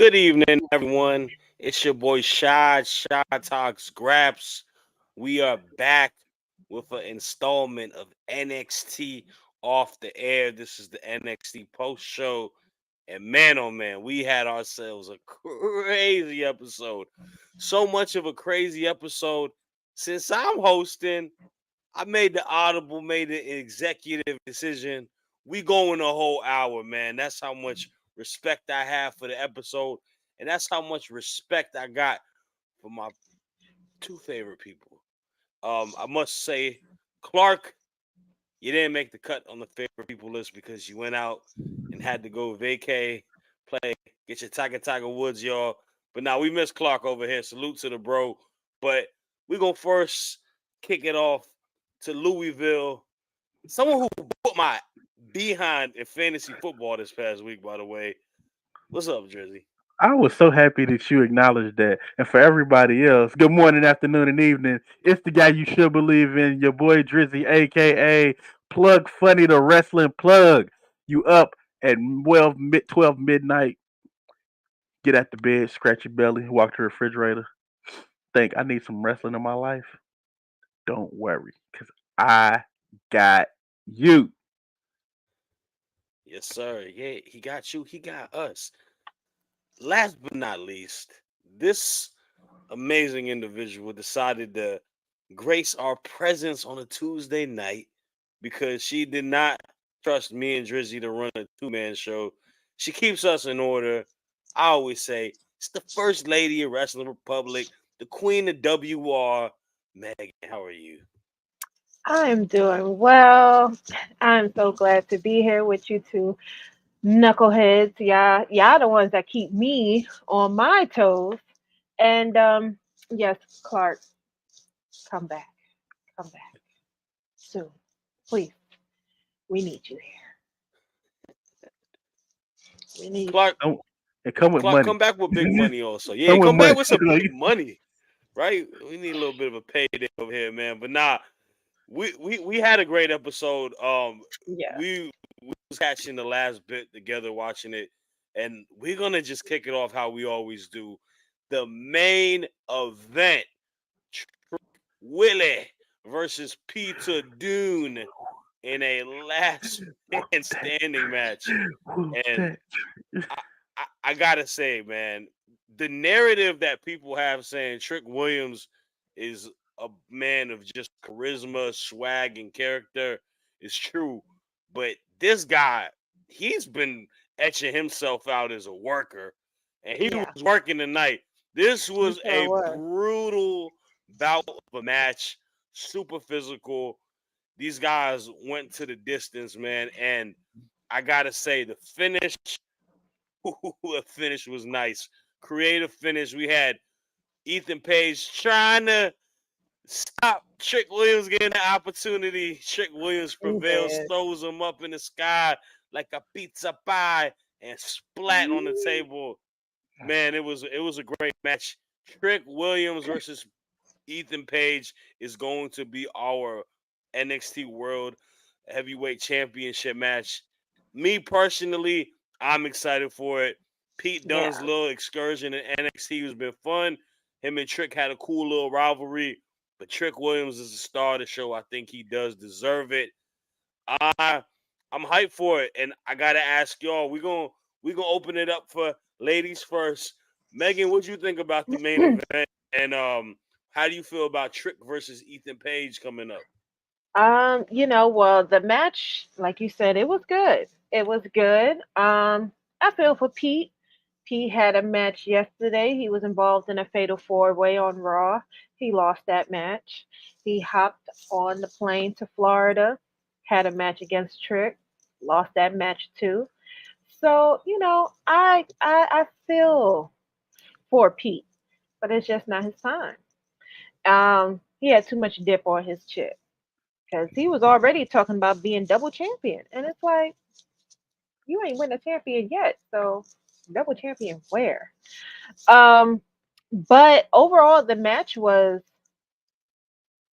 Good evening, everyone. It's your boy Shad Talks Graps. We are back with an installment of NXT off the air. This is the NXT post show. And man, oh man, we had ourselves a crazy episode. So much of a crazy episode. Since I'm hosting, I made the audible, made the executive decision. We going a whole hour, man. That's how much respect I have for the episode, and that's how much respect I got for my two favorite people. I must say, Clark, you didn't make the cut on the favorite people list because you went out and had to go vacay, play, get your Tiger Woods, y'all. But now we miss Clark over here. Salute to the bro. But we gonna first kick it off to Louisville. Someone who put my behind in fantasy football this past week, by the way. What's up, Drizzy? I was so happy that you acknowledged that. And for everybody else, good morning, afternoon, and evening. It's the guy you should believe in, your boy Drizzy, aka Plug Funny the Wrestling Plug. You up at 12 midnight, get out the bed, scratch your belly, walk to the refrigerator, think, I need some wrestling in my life. Don't worry, because I got you. Yes, sir. Yeah, he got you. He got us. Last but not least, this amazing individual decided to grace our presence on a Tuesday night because she did not trust me and Drizzy to run a two-man show. She keeps us in order. I always say it's the first lady of Wrestling Republic, the queen of WR. Megan, how are you? I'm doing well. I'm so glad to be here with you two knuckleheads. Y'all the ones that keep me on my toes. And yes, Clark, come back. Come back soon. Please. We need you here. We need Clark, Come, and come with Clark, money. come back with big money also. Yeah, Come with come back money. with some Like, big money, right? We need a little bit of a payday over here, man. But nah, we had a great episode. you. Yeah. We was catching the last bit together, watching it, and we're gonna just kick it off how we always do. The main event: Willie versus Peter Dune in a last man that, standing match. And that. I gotta say, man, the narrative that people have saying Trick Williams is a man of just charisma, swag, and character is true. But this guy, he's been etching himself out as a worker, and he Yeah. was working tonight. This You was sure a was. brutal bout of a match, super physical. These guys went to the distance, man, and I gotta say the finish the finish was nice. Creative finish. We had Ethan Page trying to stop Trick Williams getting the opportunity. Trick Williams He prevails, did. throws him up in the sky like a pizza pie and splat on the table. Man, it was a great match. Trick Williams versus Ethan Page is going to be our NXT World Heavyweight Championship match. Me personally, I'm excited for it. Pete Dunne's Yeah. little excursion in NXT has been fun. Him and Trick had a cool little rivalry, but Trick Williams is the star of the show. I think he does deserve it. I I'm hyped for it, and I gotta ask y'all. We gonna open it up for ladies first. Megan, what you think about the main event, and how do you feel about Trick versus Ethan Page coming up? Well, the match, like you said, it was good. It was good. I feel for Pete. Pete had a match yesterday. He was involved in a fatal four-way on Raw. He lost that match. He hopped on the plane to Florida, had a match against Trick, lost that match too. So, I feel for Pete, but it's just not his time. He had too much dip on his chip because he was already talking about being double champion, and it's like you ain't win a champion yet, so double champion where? Um, but overall, the match was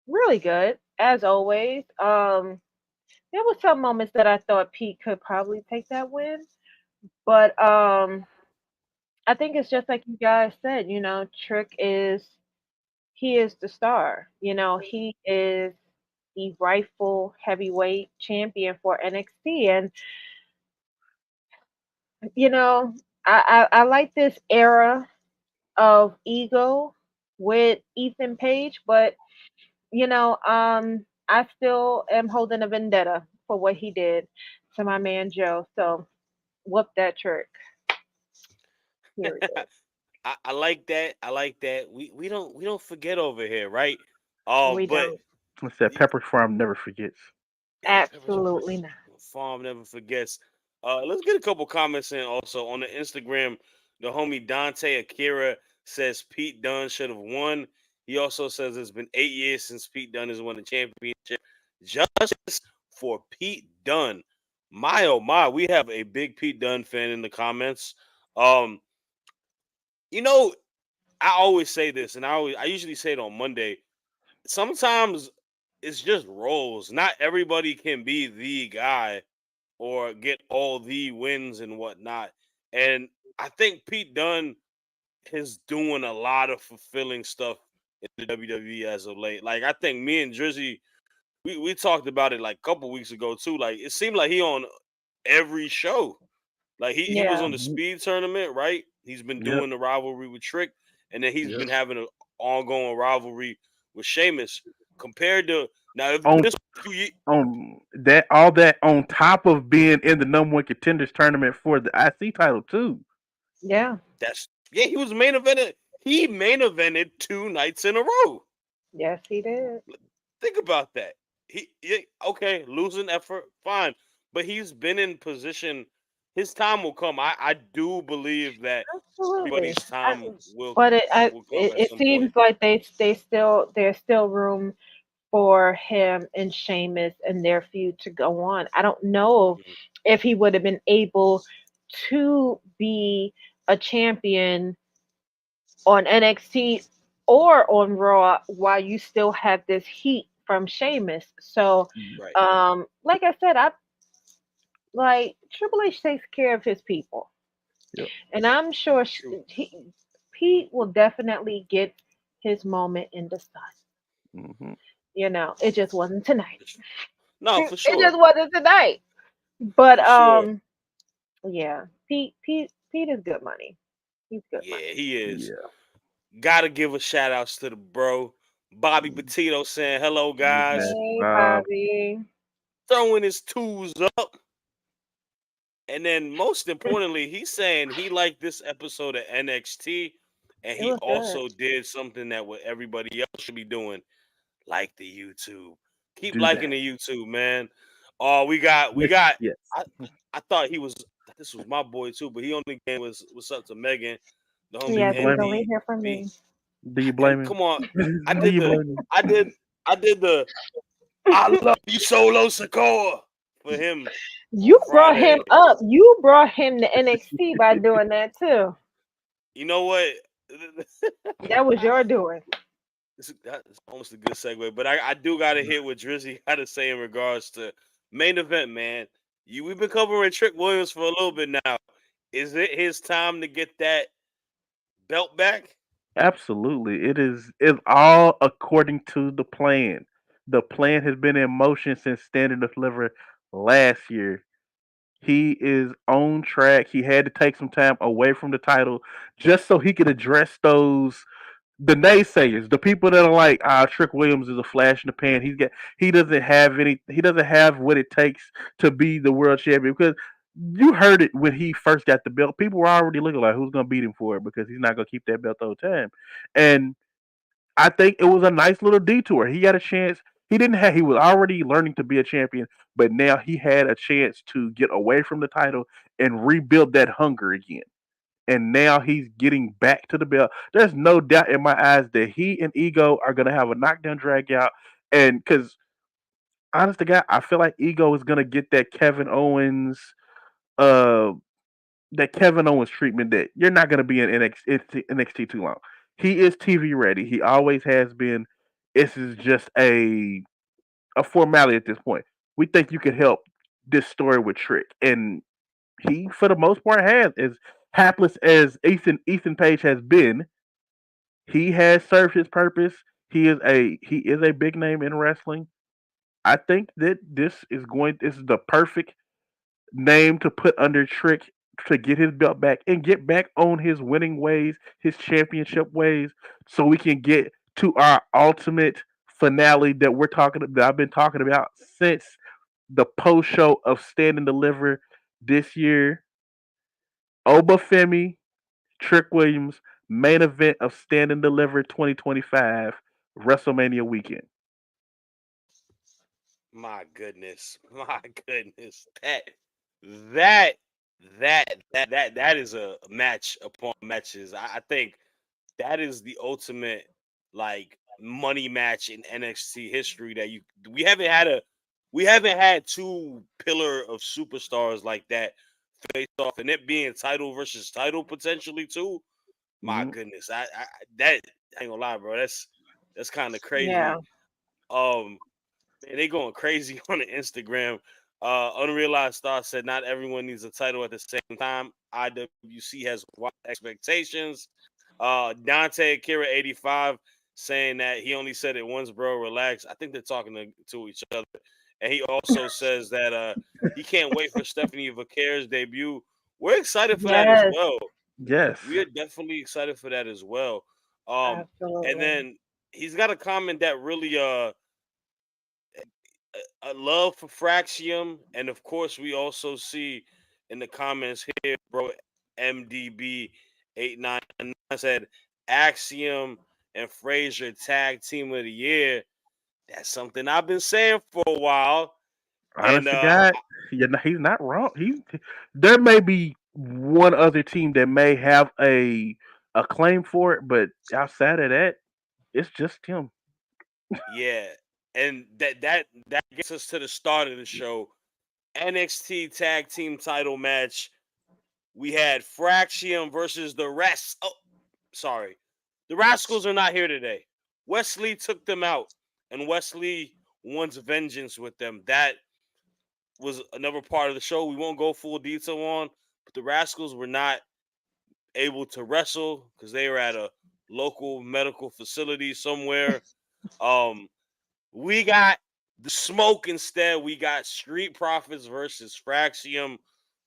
really good as always. There were some moments that I thought Pete could probably take that win, but I think it's just like you guys said. Trick is he is the star. He is the rightful heavyweight champion for NXT, and you know, I like this era of ego with Ethan Page, but I still am holding a vendetta for what he did to my man Joe. So whoop that trick. Period. I like that. I like that. We don't forget over here, right? We But don't. What's that? y- Pepper Farm never forgets. yeah, Pepper's Absolutely not. Farm never forgets. Let's get a couple comments in also on the Instagram. The homie Dante Akira says Pete Dunne should have won. He also says it's been 8 years since Pete Dunne has won the championship. Justice for Pete Dunne. My oh my, we have a big Pete Dunne fan in the comments. Um, you know, I always say this, and I usually say it on Monday. Sometimes it's just roles. Not everybody can be the guy or get all the wins and whatnot. And I think Pete Dunne is doing a lot of fulfilling stuff in the WWE as of late. Like I think me and Drizzy, we talked about it like a couple weeks ago too. Like it seemed like he on every show. Like he was Yeah. on the speed tournament, right? He's been Yep. doing the rivalry with Trick, and then he's Yep. been having an ongoing rivalry with Sheamus. Compared to now, if On this was a few years, on that all that on top of being in the number one contenders tournament for the IC title too. Yeah. that's yeah, he was main evented. He main evented 2 nights in a row. Yes, he did. Think about that. Okay, losing effort, fine, but he's been in position. His time will come. I do believe that Absolutely. everybody's time But will come at it some point. seems like there's still room for him and Sheamus and their feud to go on. I don't know Mhm. if he would have been able to be a champion on NXT or on Raw while you still have this heat from Sheamus. So, Right. like I said, I like Triple H takes care of his people, Yep. and I'm sure True. Pete will definitely get his moment in the sun. Hmm. It just wasn't tonight. No, for It sure. just wasn't tonight. But For sure. yeah, Pete is good money. He's good Yeah, money. he is. Yeah. Gotta give a shout outs to the bro. Bobby Petito saying hello, With guys. that, Hey, Bob. Bobby. Throwing his tools up. And then most importantly, he's saying he liked this episode of NXT. And It he was good. also did something that what everybody else should be doing. Like the YouTube. Keep Do liking that. the YouTube, man. Oh, we Yes. got Yes. I I thought he was this was my boy too, but he only came was what's up to Megan, the Do homie you Yes, he's blame only him? here for NDB. me. Do you blame And him? come on, I Do did you the blame I him? did I did the I love you solo Sokoa for him on You brought Friday. him up. You brought him to NXT by doing that too. You know what? That was your doing. That's almost a good segue, but I do gotta hear what Drizzy got to say in regards to main event, man. We've been covering Trick Williams for a little bit now. Is it his time to get that belt back? Absolutely. It is. It's all according to the plan. The plan has been in motion since Standing and Deliver last year. He is on track. He had to take some time away from the title just so he could address those the naysayers, the people that are like, Trick Williams is a flash in the pan. He doesn't have any he doesn't have what it takes to be the world champion because you heard it when he first got the belt. People were already looking like who's gonna beat him for it because he's not gonna keep that belt the whole time. And I think it was a nice little detour. He got a chance. He was already learning to be a champion, but now he had a chance to get away from the title and rebuild that hunger again, and now he's getting back to the belt. There's no doubt in my eyes that he and Ego are gonna have a knockdown drag out, and because honest to God, I feel like Ego is gonna get uh, that Kevin Owens treatment that you're not gonna be in NXT too long. He is TV ready. He always has been. This is just a formality at this point. We think you could help this story with Trick, and he for the most part hapless as Ethan Page has been, he has served his purpose. He is a big name in wrestling. I think that this is the perfect name to put under Trick to get his belt back and get back on his winning ways, his championship ways, so we can get to our ultimate finale that I've been talking about since the post show of Stand and Deliver this year. Obafemi, Trick Williams, main event of Stand and Deliver 2025 WrestleMania weekend. My goodness, my goodness. That that is a match upon matches. I think that is the ultimate like money match in NXT history that you we haven't had two pillar of superstars like that face off, and it being title versus title potentially too. My Mhm. goodness, that I ain't gonna lie, bro. That's kind of Yeah. crazy. Um, Man, they going crazy on the Instagram. Unrealized Thoughts said not everyone needs a title at the same time. IWC has wide expectations. Dante Akira 85 saying that he only said it once, bro. Relax. I think they're talking to each other. And he also says that he can't wait for Stephanie Vaquer's debut. We're excited for that as Yes, well. Yes. We are definitely excited for that as well. And absolutely. then he's got a comment that really a love for Fraxium, and of course, we also see in the comments here, bro. MDB 899 said Axiom and Frazier tag team of the year. That's something I've been saying for a while, and Honest to God, he's not wrong. There may be one other team that may have a claim for it, but outside of that, it's just him. yeah, and that gets us to the start of the show. NXT tag team title match. We had Fraxium versus the rest. Oh, sorry. The Rascals are not here today. Wesley took them out, and Wesley wants vengeance with them. That was another part of the show we won't go full detail on, but the Rascals were not able to wrestle because they were at a local medical facility somewhere. Um, we got the smoke instead. We got Street Profits versus Fraxium.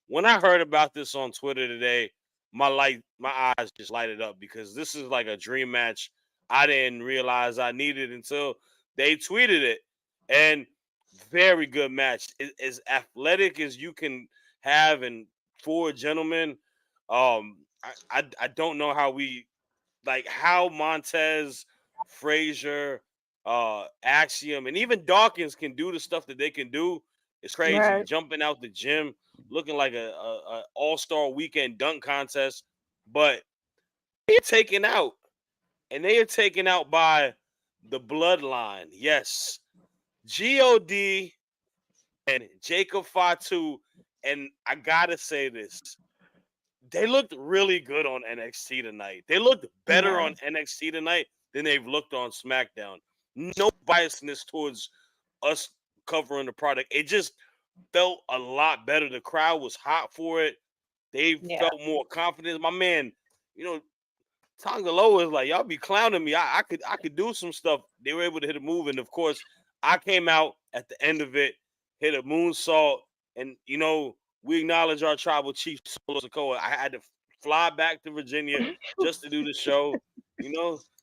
When I heard about this on Twitter today, my eyes just lighted up because this is like a dream match I didn't realize I needed until they tweeted it. And very good match. As athletic as you can have and four gentlemen. I don't know how we like how Montez, Frazier, Axiom, and even Dawkins can do the stuff that they can do. It's crazy. Right. Jumping out the gym, looking like a all-star weekend dunk contest, but they're taken out, and they are taken out by the bloodline. Yes, God and Jacob Fatu, and I gotta say this. They looked really good on NXT tonight. They looked better Yeah. on NXT tonight than they've looked on SmackDown. No biasness towards us covering the product. It just felt a lot better. The crowd was hot for it. They Yeah. felt more confident. My man, you know, Tonga Loa is like, y'all be clowning me. I could do some stuff. They were able to hit a move. And of course, I came out at the end of it, hit a moonsault, and we acknowledge our tribal chief Solo Sokoa. I had to fly back to Virginia just to do the show.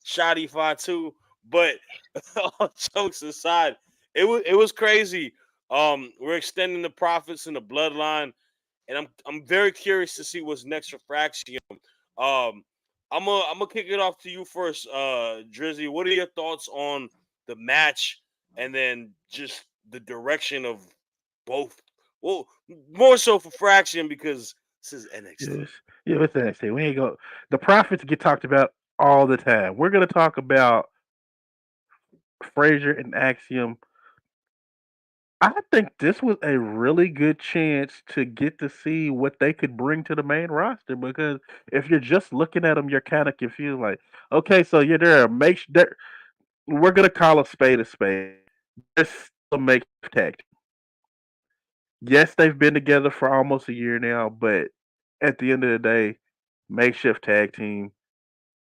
Shoddy too. But all jokes aside, it was crazy. We're extending the profits in the bloodline, and I'm very curious to see what's next for Fraxium. Um, I'm gonna kick it off to you first, Drizzy. What are your thoughts on the match, and then just the direction of both? Well, more so for Fraction because this is NXT. Yes. Yeah, what's that say? We ain't go. The profits get talked about all the time. We're gonna talk about Frazier and Axiom. I think this was a really good chance to get to see what they could bring to the main roster because if you're just looking at them, you're kind of confused. Like, okay, so you're there. We're gonna call a spade a spade. They're still a makeshift tag team. Yes, they've been together for almost a year now, but at the end of the day, makeshift tag team.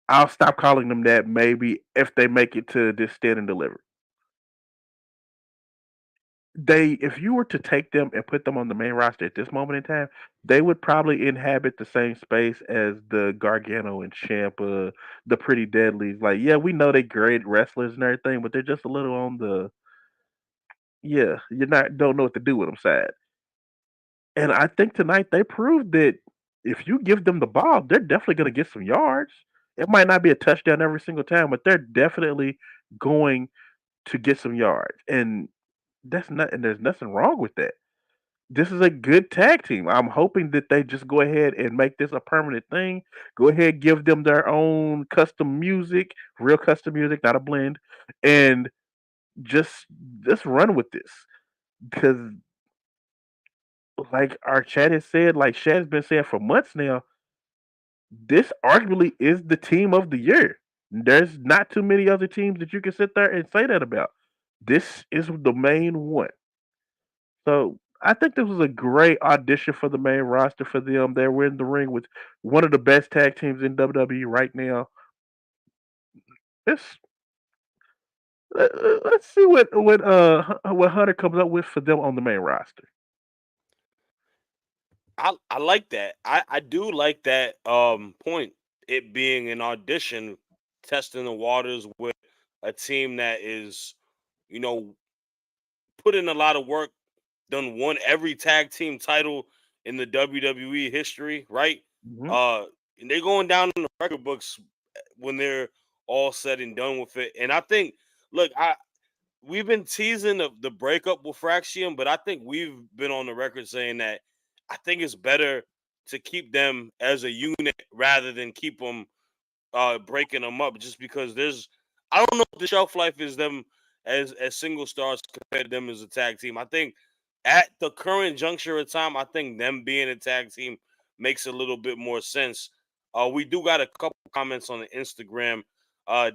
I'll stop calling them that maybe if they make it to this stand and deliver. They, if you were to take them and put them on the main roster at this moment in time, they would probably inhabit the same space as the Gargano and Champa, the Pretty Deadlies. Like, yeah, we know they great wrestlers and everything, but they're just a little on the, yeah, you're not, don't know what to do with them side. And I think tonight they proved that if you give them the ball, they're definitely going to get some yards. It might not be a touchdown every single time, but they're definitely going to get some yards. And that's not, and there's nothing wrong with that. This is a good tag team. I'm hoping that they just go ahead and make this a permanent thing. Go ahead, give them their own custom music, real custom music, not a blend, and just just run with this. Because, like our chat has said, like Shad's been saying for months now, this arguably is the team of the year. There's not too many other teams that you can sit there and say that about. This is the main one. So I think this was a great audition for the main roster for them. They were in the ring with one of the best tag teams in WWE right now. Let's let's see what Hunter comes up with for them on the main roster. I like that. I do like that point. It being an audition, testing the waters with a team that is, you know, put in a lot of work, done won every tag team title in the WWE history, right? Hmm. Uh, and they're going down in the record books when they're all said and done with it. And I think, look, I we've been teasing the breakup with Fraxium, but I think we've been on the record saying that I think it's better to keep them as a unit rather than keep them breaking them up just because there's I don't know if the shelf life is them as single stars compared to them as a tag team. I think at the current juncture of time, I think them being a tag team makes a little bit more sense. We do got a couple comments on the Instagram.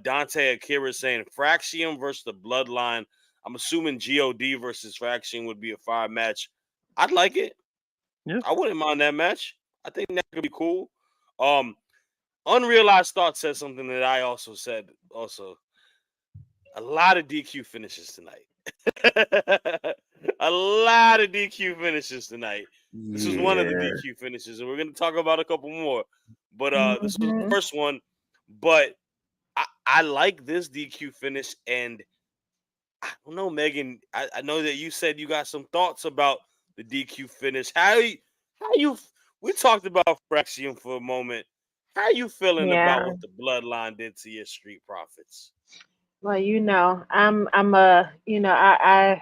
Dante Akira saying Fraxium versus the Bloodline. I'm assuming God versus Fraxium would be a fire match. I'd like it. Yeah. I wouldn't mind that match. I think that could be cool. Um, Unrealized Thought said something that I also said. Also, a lot of DQ finishes tonight. A lot of DQ finishes tonight. This was one of the Yeah. DQ finishes, and we're gonna talk about a couple more. But this was the Hmm. first one. But I like this DQ finish, and I don't know, Megan. I know that you said you got some thoughts about the DQ finish. How you we talked about Fraxium for a moment. How you feeling about Yeah. what the bloodline did to your street profits? Well, I'm a, I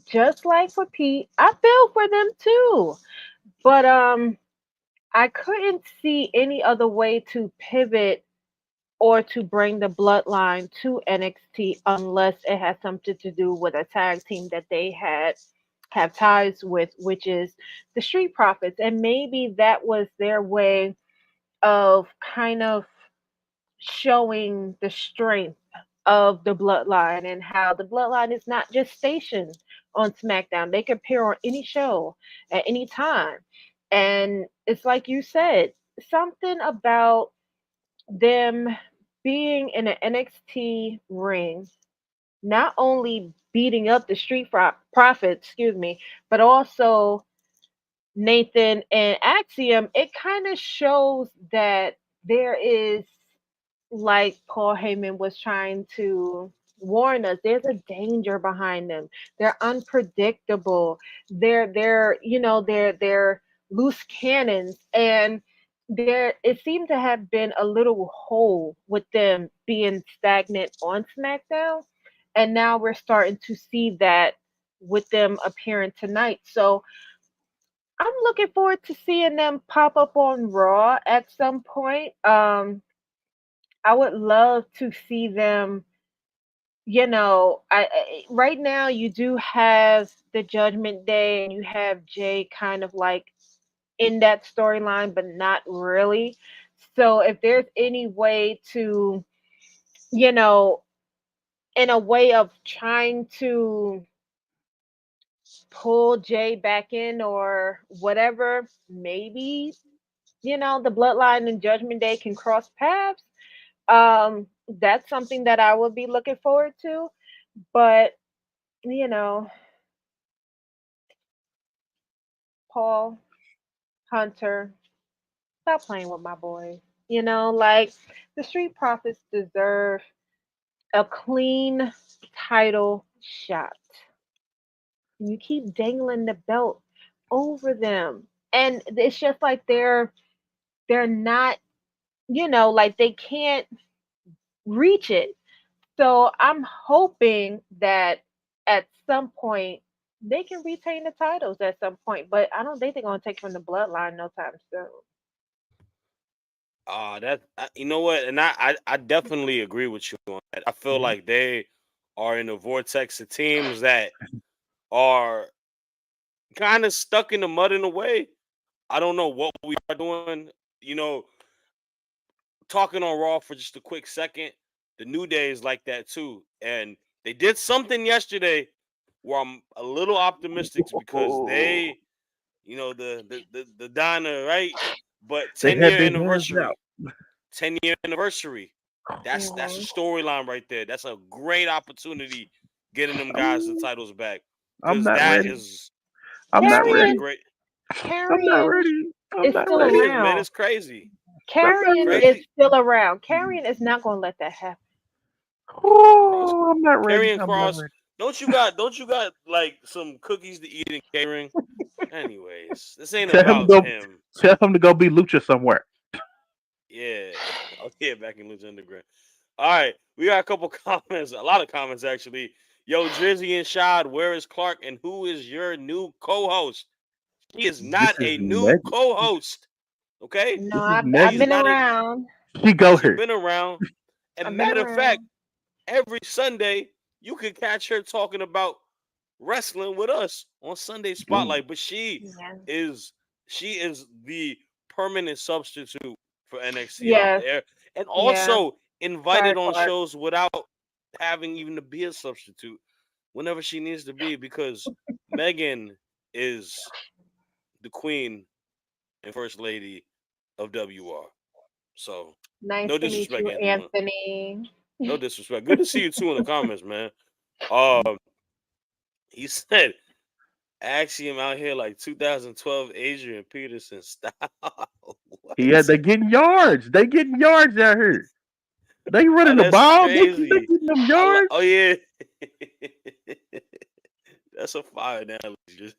just like for Pete, I feel for them too. But I couldn't see any other way to pivot or to bring the bloodline to NXT unless it has something to do with a tag team that they have ties with, which is the Street Profits. And maybe that was their way of kind of showing the strength of the bloodline and how the bloodline is not just stationed on SmackDown. They can appear on any show at any time. And it's like you said, something about them being in an NXT ring, not only beating up the Profits, excuse me, but also Nathan and Axiom, it kind of shows that there is, like Paul Heyman was trying to warn us, there's a danger behind them. They're unpredictable. They're loose cannons, and there it seemed to have been a little hole with them being stagnant on SmackDown, and now we're starting to see that with them appearing tonight. So I'm looking forward to seeing them pop up on Raw at some point. I would love to see them. Right now you do have the Judgment Day, and you have Jay kind of like in that storyline, but not really. So if there's any way to, you know, in a way of trying to pull Jay back in or whatever, maybe the Bloodline and Judgment Day can cross paths. That's something that I would be looking forward to. But you know, Paul Hunter, stop playing with my boys. Like the Street Profits deserve a clean title shot. You keep dangling the belt over them, and it's just like they're not, like they can't reach it. So I'm hoping that at some point they can retain the titles at some point, but I don't think they're gonna take from the bloodline no time soon. You know what, and I definitely agree with you on that. I feel Mhm. like they are in a vortex of teams that are kind of stuck in the mud in a way. I don't know what we are doing. You know, talking on Raw for just a quick second, the New Day is like that too, and they did something yesterday where I'm a little optimistic because Oh, they, the diner, right? But they 10 had year their hands out. anniversary, 10-year anniversary. That's a Oh, storyline right there. That's a great opportunity getting them guys the I'm, titles back I'm because not that ready. is I'm that's not gonna be a ready. Carrion, great. I'm not Carrion ready. I'm is not still It ready. is, man. around. It's crazy. I'm not Carrion ready. is Crazy. still around. Carrion is not gonna let that happen. Cross Oh, I'm not ready. carrying I'm not cross. ready. Don't you got like some cookies to eat in catering? Anyways, this ain't Tell him to about go. him. Tell him to go be Lucha somewhere. Yeah. Oh yeah, back in Lucha Underground. All right, we got a couple comments, a lot of comments actually. Yo, Drizzy and Shad, where is Clark and who is your new co-host? She is This not is a new Meg. co-host. Okay? No, This is I've She's Megan. been not a around. She go she's here. been around. And I've been matter of fact, around. every Sunday you can catch her talking about wrestling with us on Sunday Ooh. Spotlight. But Yeah. is she is the permanent substitute for NXT off Yes. the air, and Yeah. also Sorry, invited on Clark. shows without having even to be a substitute whenever she needs to be because Megan is the queen and first lady of WR. So Nice no to meet disrespect, you, Anthony. Anthony. No disrespect. Good to see you too in the comments, man. Um, he said Axiom out here like 2012 Adrian Peterson style. Yeah, What? they getting yards. They getting yards out here. They Oh, running the that's ball. They crazy. getting them yards. Oh yeah, that's a fire analogy.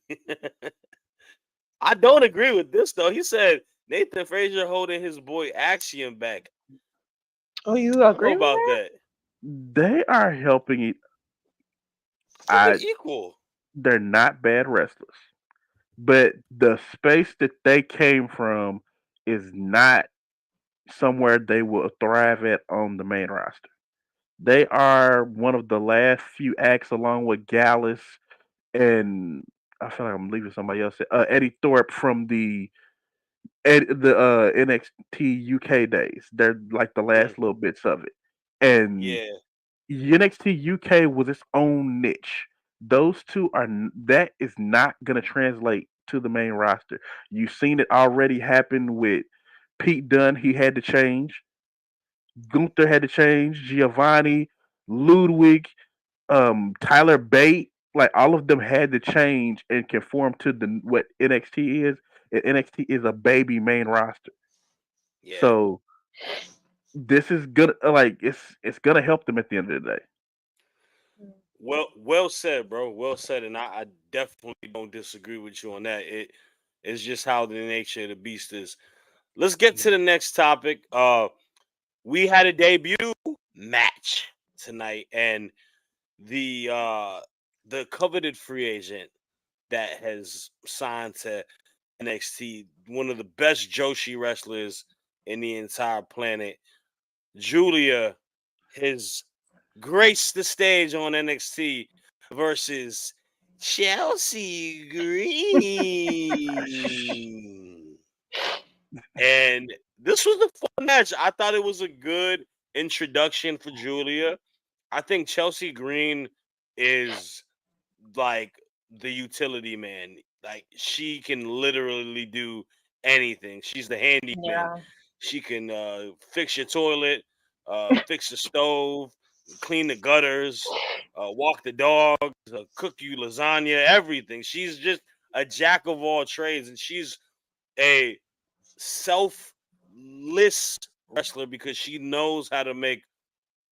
I don't agree with this though. He said Nathan Frazier holding his boy Axiom back. Oh, you I don't know agree with about that? that. They are helping it. I think they're I. equal. They're not bad wrestlers, but the space that they came from is not somewhere they will thrive at on the main roster. They are one of the last few acts, along with Gallus and I feel like I'm leaving somebody else. Eddie Thorpe from the NXT UK days. They're like the Mm, last little bits of it, and yeah, NXT UK was its own niche. Those two that is not gonna translate to the main roster. You've seen it already happen with Pete Dunne. He had to change. Gunther had to change. Giovanni, Ludwig, Tyler Bate, like all of them had to change and conform to the what NXT is. And NXT is a baby main roster. yeah. So this is good. Like it's gonna help them at the end of the day. Well said, bro. Well said, and I definitely don't disagree with you on that. It's just how the nature of the beast is. Let's get to the next topic. We had a debut match tonight, and the coveted free agent that has signed to NXT, one of the best Joshi wrestlers in the entire planet, Julia, has graced the stage on NXT versus Chelsea Green. And this was a fun match. I thought it was a good introduction for Julia. I think Chelsea Green is like the utility man. Like she can literally do anything. She's the handyman. Yeah. She can fix your toilet, fix the stove, clean the gutters, walk the dogs, cook you lasagna, everything. She's just a jack of all trades, and she's a selfless wrestler because she knows how to make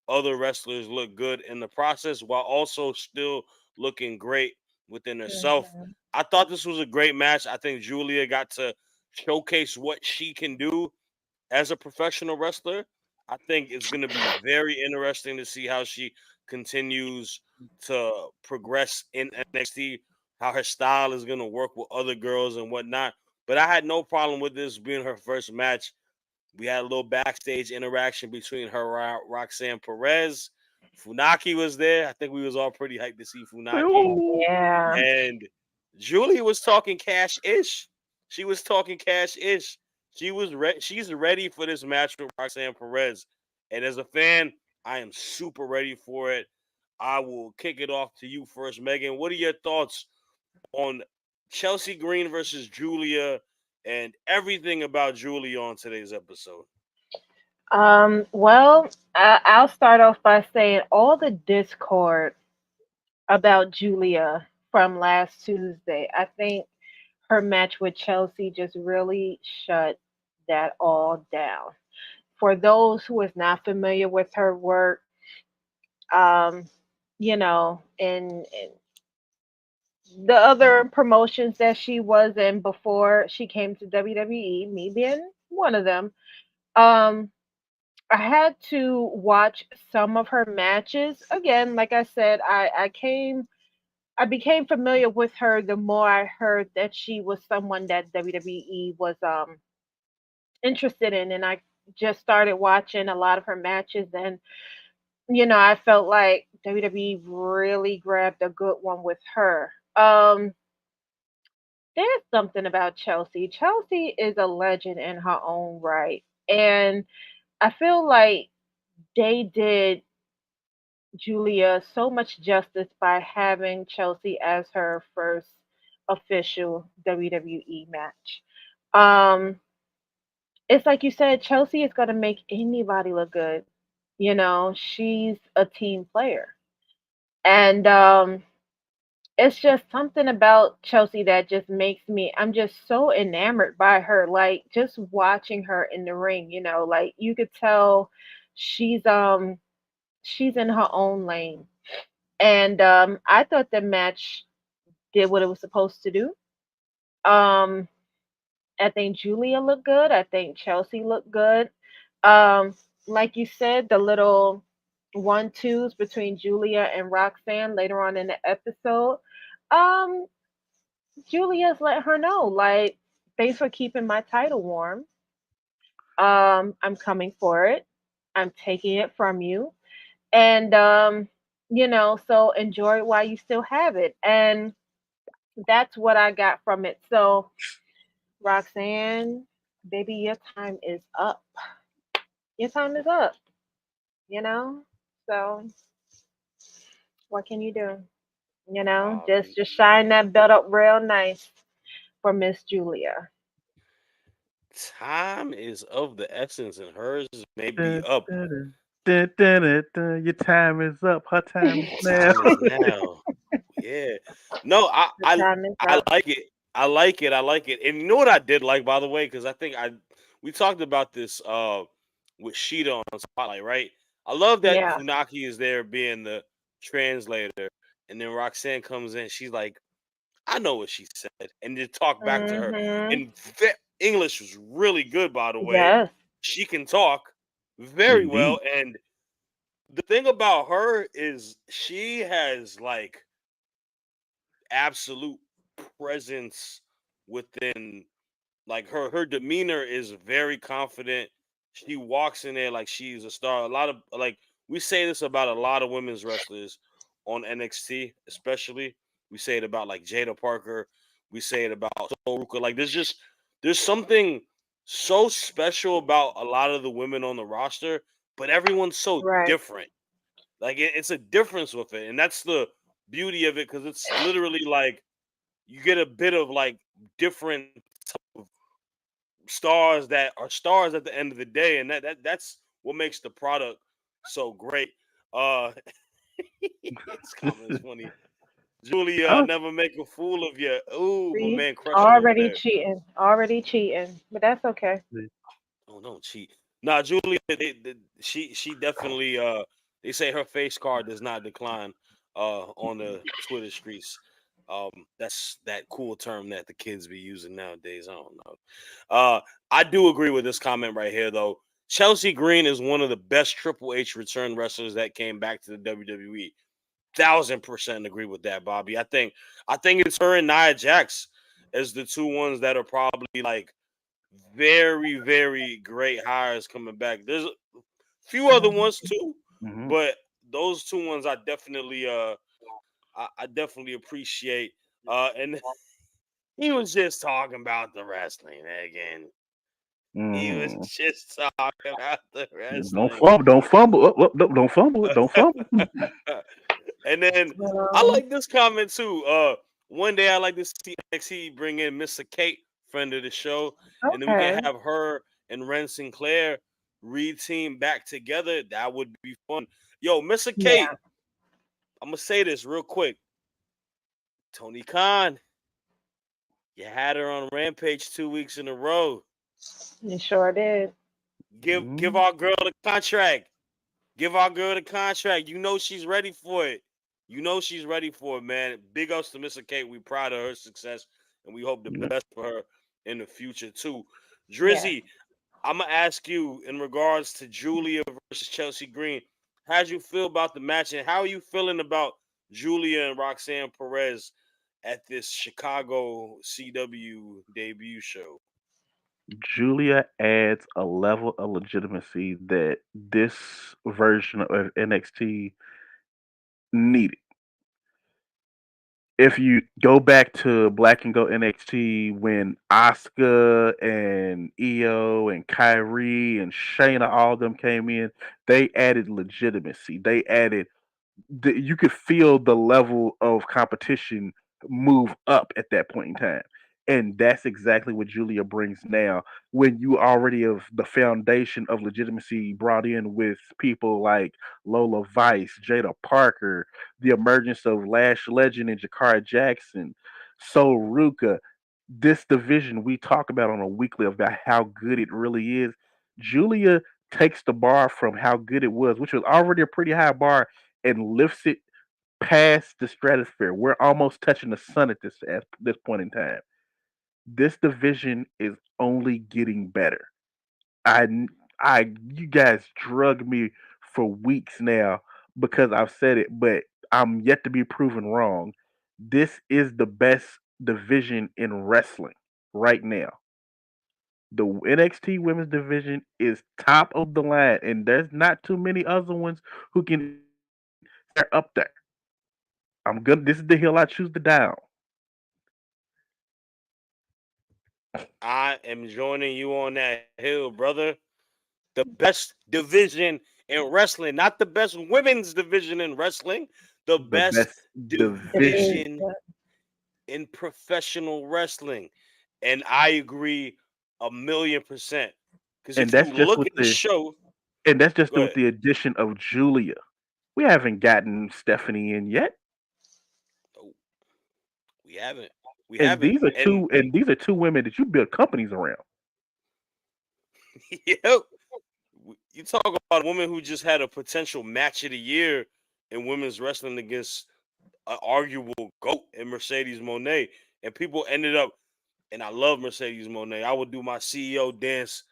other wrestlers look good in the process while also still looking great within herself. Mhm. I thought this was a great match. I think Julia got to showcase what she can do as a professional wrestler. I think it's going to be very interesting to see how she continues to progress in NXT, how her style is going to work with other girls and whatnot. But I had no problem with this being her first match. We had a little backstage interaction between her and Roxanne Perez. Funaki was there. I think we was all pretty hyped to see Funaki. Ooh. Yeah. And Julie was talking cash ish. She was talking cash ish. She's ready for this match with Roxanne Perez. And as a fan, I am super ready for it. I will kick it off to you first, Megan. What are your thoughts on Chelsea Green versus Julia and everything about Julia on today's episode? Well, I'll start off by saying all the discord about Julia from last Tuesday. I think her match with Chelsea just really shut that all down. For those who is not familiar with her work, um, in the other promotions that she was in before she came to WWE, me being one of them, um, I had to watch some of her matches. Again, like I said, I became familiar with her the more I heard that she was someone that WWE was interested in, and I just started watching a lot of her matches, and I felt like WWE really grabbed a good one with her. There's something about Chelsea. Chelsea is a legend in her own right, and I feel like they did Julia so much justice by having Chelsea as her first official WWE match. Um, it's like you said, Chelsea is going to make anybody look good. She's a team player. And it's just something about Chelsea that just makes me, I'm just so enamored by her. Like just watching her in the ring, like you could tell she's she's in her own lane. And I thought the match did what it was supposed to do. Um, I think Julia looked good. I think Chelsea looked good. Um, like you said, the little one twos between Julia and Roxanne later on in the episode. Um, Julia's let her know, like, thanks for keeping my title warm. I'm coming for it. I'm taking it from you. And so enjoy it while you still have it. And that's what I got from it. So, Roxanne, baby, your time is up. Your time is up, you know? So, what can you do? Just shine Man, that belt up real nice for Miss Julia. time is of the essence, and hers may be Dun, up. dun, dun, dun, dun, dun, dun. Your time is up. Her time is now. Time is now. Yeah. No, The time is I up. like it. I like it. I like it. And you know what I did like, by the way, because I think I we talked about this with Sheeta on Spotlight, right? I love that Yeah. Funaki is there being the translator, and then Roxanne comes in. She's like, "I know what she said," and just talk back to her. Mhm. And English was really good, by the way. Yes. She can talk very well, Indeed. and the thing about her is she has like absolute presence within, like, her demeanor is very confident. She walks in there like she's a star. A lot of, like, we say this about a lot of women's wrestlers on NXT, especially. We say it about like Jada Parker. We say it about Soruka. Like there's something so special about a lot of the women on the roster, but everyone's so Right. different. Like it's a difference with it, and that's the beauty of it because it's literally like you get a bit of like different stars that are stars at the end of the day, and that's what makes the product so great. Uh, it's comments funny. Julia, Oh, never make a fool of you. Ooh, my See, man crushing over already there. cheating, already cheating, but that's okay. Oh, don't cheat. Nah, Julia, she definitely they say her face card does not decline on the Twitter streets. That's that cool term that the kids be using nowadays. I don't know. I do agree with this comment right here though. Chelsea Green is one of the best Triple H return wrestlers that came back to the WWE. 1,000% agree with that, Bobby. I think it's her and Nia Jax as the two ones that are probably like very, very great hires coming back. There's a few other Mhm. ones too, hmm but those two ones I definitely appreciate. And he was just talking about the wrestling again. He was hmm just talking about the Don't wrestling. fumble. Don't fumble. Don't fumble it. Don't fumble. And then I Um, like this comment too. One day I like to see NXT bring in Mr. Kate, friend of the show, and then we can okay. have her and Ren Sinclair re-team back together. That would be fun. Yo, Mr. Kate, Yeah, I'm gonna say this real quick. Tony Khan, you had her on Rampage 2 weeks in a row. you sure did. Give Mhm. our girl the contract. Give our girl the contract. You know she's ready for it. You know she's ready for it, man. Big ups to Mr. Kate. We proud of her success, and we hope the Yeah. best for her in the future too. Yes. Drizzy, I'm gonna ask you in regards to Julia versus Chelsea Green. How'd you feel about the match, and how are you feeling about Julia and Roxanne Perez at this Chicago CW debut show? Julia adds a level of legitimacy that this version of NXT needed. If you go back to Black and Go NXT when Asuka and Io and Kyrie and Shayna all of them came in, they added legitimacy. They added you could feel the level of competition move up at that point in time. And that's exactly what Julia brings now. When you already have the foundation of legitimacy brought in with people like Lola Vice, Jada Parker, the emergence of Lash Legend and Jakara Jackson, So Ruka, this division we talk about on a weekly about how good it really is. Julia takes the bar from how good it was, which was already a pretty high bar, and lifts it past the stratosphere. We're almost touching the sun at this point in time. This division is only getting better. I, you guys drug me for weeks now because I've said it, but I'm yet to be proven wrong. This is the best division in wrestling right now. The NXT women's division is top of the line, and there's not too many other ones who can they're up there. I'm good. This is the hill I choose to die on. I am joining you on that hill, brother. The best division in wrestling, not the best women's division in wrestling, the The best best division. division in professional wrestling. And I agree 1,000,000%. Because And if you that's just look with at the the show, and that's just go with ahead. the addition of Julia. We haven't gotten Stephanie in yet. Oh, we haven't. We And haven't. And these are two women that you build companies around. yep, you talk about a woman who just had a potential match of the year in women's wrestling against an arguable GOAT in Mercedes Monet. And people ended up, and I love Mercedes Monet. I would do my CEO dance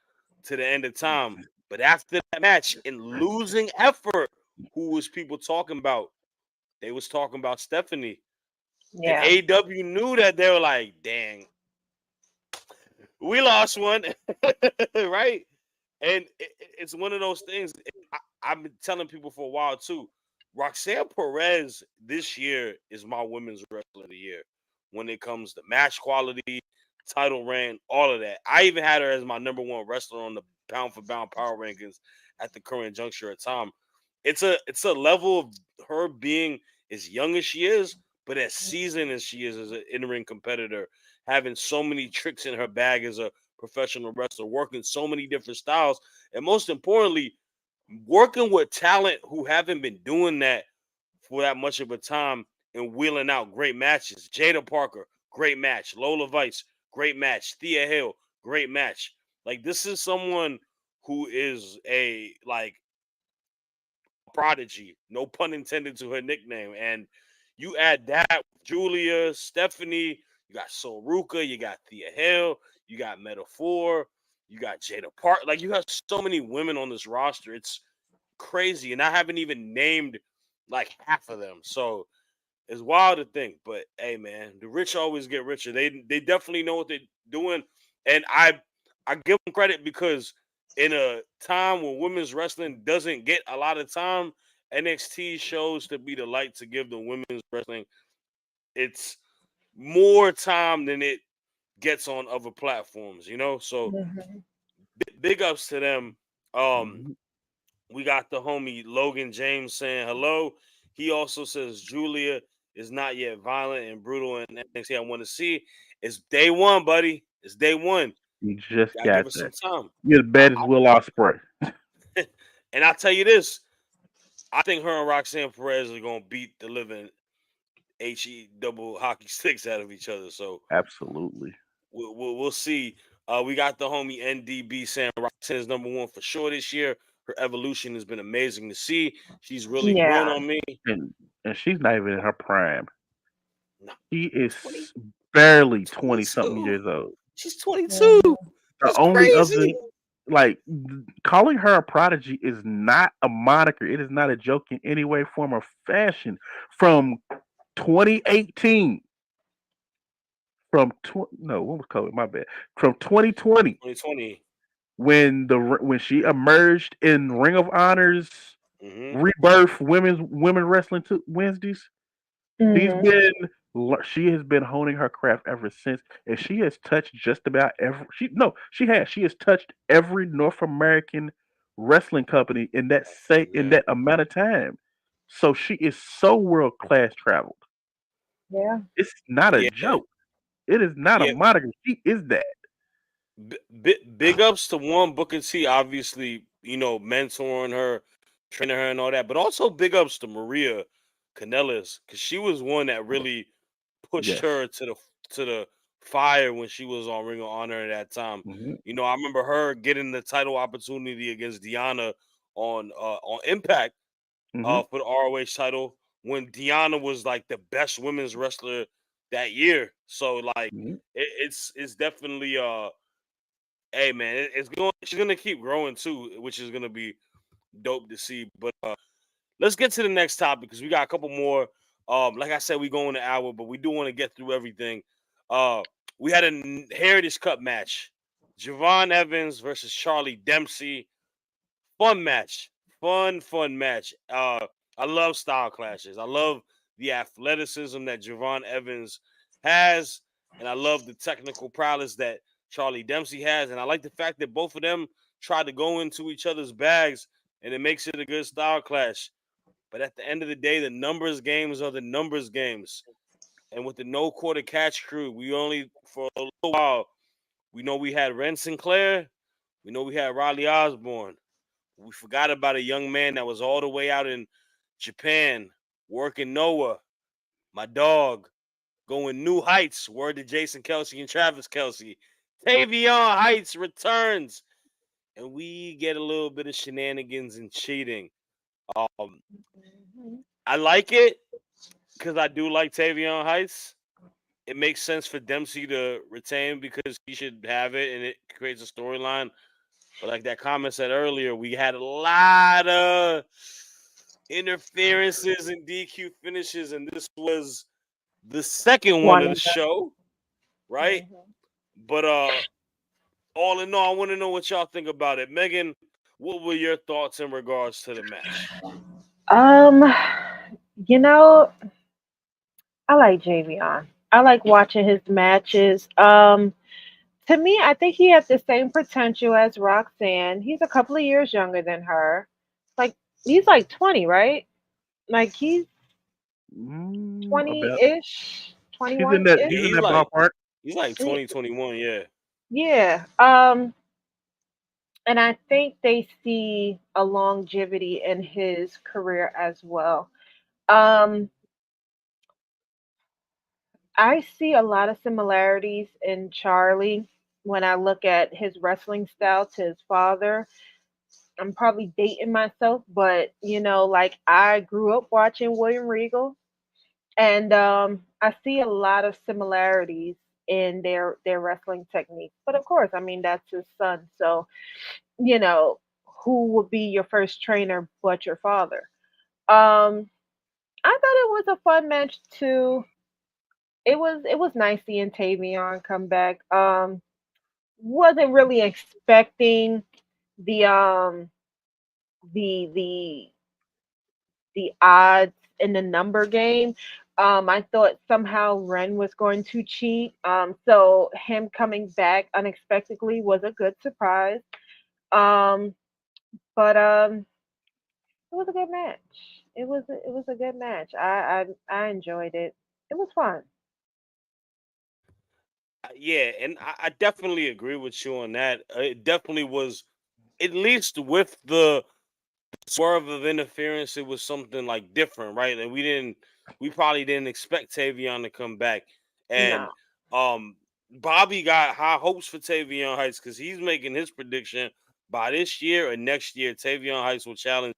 to the end of time. But after that match, in losing effort, who was people talking about? They was talking about Stephanie. And Yeah. AW knew that. They were like, dang, we lost one. Right? And it's one of those things. I've been telling people for a while too. Roxanne Perez this year is my women's wrestler of the year when it comes to match quality, title reign, all of that. I even had her as my number one wrestler on the pound for pound power rankings at the current juncture of time. It's a level of her being as young as she is, but as seasoned as she is as an in ring competitor, having so many tricks in her bag as a professional wrestler, working so many different styles, and most importantly, working with talent who haven't been doing that for that much of a time and wheeling out great matches. Jada Parker, great match. Lola Vice, great match. Thea Hill, great match. Like this is someone who is a like prodigy, no pun intended to her nickname. And you add that with Julia, Stephanie, you got Soruka, you got Thea Hill, you got Metaphor, you got Jada Park. Like you have so many women on this roster. It's crazy. And I haven't even named like half of them. So it's wild to think. But hey man, the rich always get richer. They definitely know what they're doing. And I give them credit because in a time when women's wrestling doesn't get a lot of time, NXT shows to be the light to give the women's wrestling. It's more time than it gets on other platforms, you know. So Mhm. big ups to them. Um, Mhm. we got the homie Logan James saying hello. He also says Julia is not yet violent and brutal in NXT. I want to see. It's day one, buddy. It's day one. You just Gotta give got her some that. time. You're the I, baddest Will Ospreay. and I'll tell you this. I think her and Roxanne Perez are gonna beat the living he double hockey sticks out of each other. So Absolutely. we'll see. We got the homie NDB saying Roxanne is number one for sure this year. Her evolution has been amazing to see. She's really grown Yeah. on me. And she's not even in her prime. No, She is 20, barely 20 something 22. years old. She's 22. Mhm. The That's only other, crazy. like, calling her a prodigy is not a moniker. It is not a joke in any way, form, or fashion. From 2018, no, what was COVID? My bad. From 2020, 2020. when she emerged in Ring of Honor's Mm-hmm. Rebirth women wrestling Wednesdays. She's Mhm. been she has been honing her craft ever since, and she has touched just about every. She has touched every North American wrestling company in Yeah. that amount of time. So she is so world class traveled. Yeah. It's not a Yeah. joke. It is not a Yeah. moniker. She is that. Big ups to one Booker T, obviously, mentoring her, training her, and all that. But also big ups to Maria Kanellis because she was one that really pushed Yes. her to the fire when she was on Ring of Honor at that time. Hmm. I remember her getting the title opportunity against Deanna on Impact Hmm. for the ROH title when Deanna was like the best women's wrestler that year. So like Hmm. it's definitely hey man, it's going. She's gonna keep growing too, which is gonna be dope to see. But let's get to the next topic because we got a couple more. Like I said, we go in an hour, but we do want to get through everything. Uh, we had a Heritage Cup match: Javon Evans versus Charlie Dempsey. Fun match, fun match. I love style clashes. I love the athleticism that Javon Evans has, and I love the technical prowess that Charlie Dempsey has, and I like the fact that both of them try to go into each other's bags, and it makes it a good style clash. But at the end of the day, the numbers games are the numbers games, and with the no quarter catch crew, we only for a little while we know we had Ren Sinclair, we know we had Riley Osborne. We forgot about a young man that was all the way out in Japan working Noah, my dog, going new heights. Word to Jason Kelsey and Travis Kelsey. Tavion Heights returns, and we get a little bit of shenanigans and cheating. Um, Mhm. I like it because I do like Tavion Heights. It makes sense for Dempsey to retain because he should have it, and it creates a storyline. But like that comment said earlier, we had a lot of interferences and DQ finishes, and this was the second one One of the of them. show, right? Mhm. But all in all, I want to know what y'all think about it. Megan, what were your thoughts in regards to the match? Um, you know, I like Javion. I like watching his matches. To me, I think he has the same potential as Roxanne. He's a couple of years younger than her. Like he's like 20, right? Like he's About 20-ish, he's in that 21-ish. Yeah, he's in that ballpark. he's like 2021, yeah. Yeah. And I think they see a longevity in his career as well. Um, I see a lot of similarities in Charlie when I look at his wrestling style to his father. I'm probably dating myself, but like I grew up watching William Regal, and I see a lot of similarities in their wrestling techniques. But of course, I mean that's his son, so you know who would be your first trainer but your father? I thought it was a fun match too. It was nice seeing Tavion come back. Wasn't really expecting the the the the odds in the number game. I thought somehow Ren was going to cheat. So him coming back unexpectedly was a good surprise. Um, but it was a good match. It was a good match. I enjoyed it. It was fun. Yeah, and I definitely agree with you on that. It definitely was, at least with the swerve of interference, it was something like different, right? And we probably didn't expect Tavion to come back. And No. um, Bobby got high hopes for Tavion Heights because he's making his prediction by this year or next year, Tavion Heights will challenge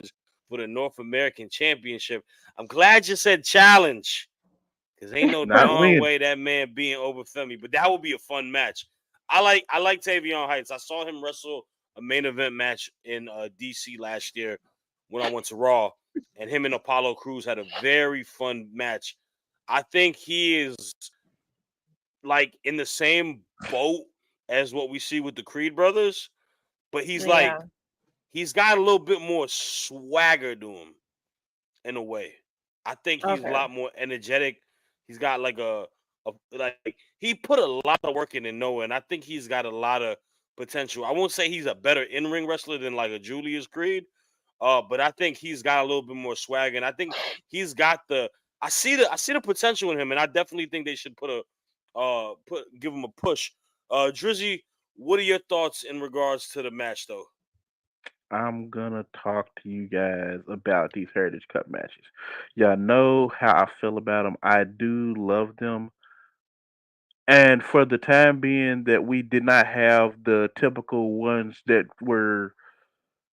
for the North American Championship. I'm glad you said challenge because ain't no Not darn win. way that man being over Femi. But that would be a fun match. I like Tavion Heights. I saw him wrestle a main event match in DC last year when I went to Raw, and him and Apollo Cruz had a very fun match. I think he is like in the same boat as what we see with the Creed brothers, but Yeah. he's got a little bit more swagger to him in a way. I think he's a Okay. lot more energetic. He's got a like he put a lot of work in Noah, and I think he's got a lot of potential. I won't say he's a better in ring wrestler than like a Julius Creed, but I think he's got a little bit more swag, and I think he's got the. I see the potential in him, and I definitely think they should put give him a push. Drizzy, what are your thoughts in regards to the match, though? I'm gonna talk to you guys about these Heritage Cup matches. Y'all know how I feel about them. I do love them. And for the time being that we did not have the typical ones that were